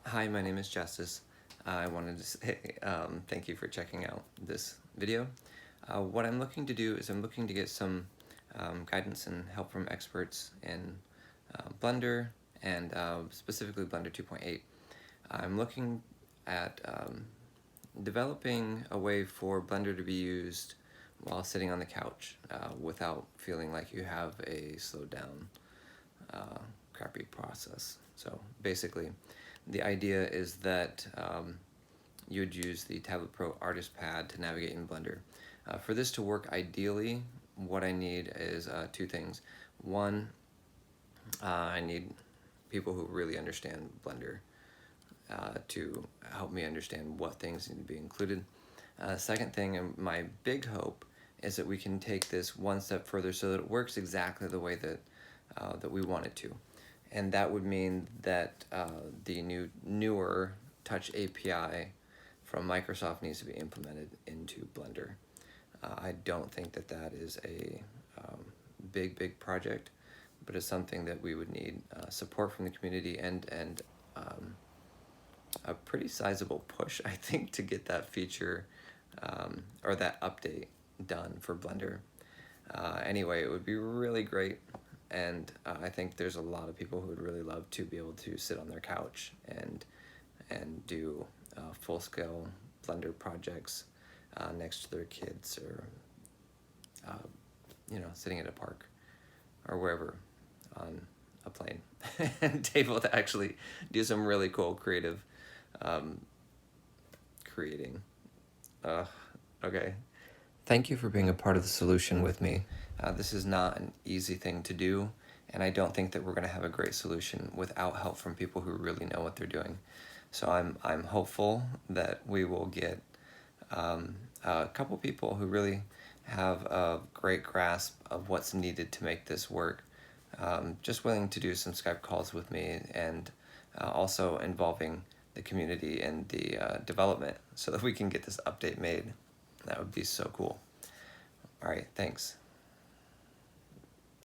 Hi, my name is Justice. I wanted to say thank you for checking out this video. What I'm looking to do is I'm looking to get some guidance and help from experts in Blender and specifically Blender 2.8. I'm looking at developing a way for Blender to be used while sitting on the couch without feeling like you have a slowed down crappy process. So basically, the idea is that you would use the Tablet Pro Artist Pad to navigate in Blender. For this to work ideally, what I need is two things. One, I need people who really understand Blender to help me understand what things need to be included. Second thing, and my big hope, is that we can take this one step further so that it works exactly the way that that we want it to. And that would mean that the newer Touch API from Microsoft needs to be implemented into Blender. I don't think that that is a big project, but it's something that we would need support from the community and a pretty sizable push, I think, to get that feature or that update done for Blender. Anyway, it would be really great, and I think there's a lot of people who would really love to be able to sit on their couch and do full-scale Blender projects next to their kids, or sitting at a park or wherever on a plane, and able to actually do some really cool creative creating. Okay. Thank you for being a part of the solution with me. This is not an easy thing to do, and I don't think that we're going to have a great solution without help from people who really know what they're doing. So I'm hopeful that we will get a couple people who really have a great grasp of what's needed to make this work, just willing to do some Skype calls with me, and also involving the community in the development so that we can get this update made. That would be so cool. All right, thanks.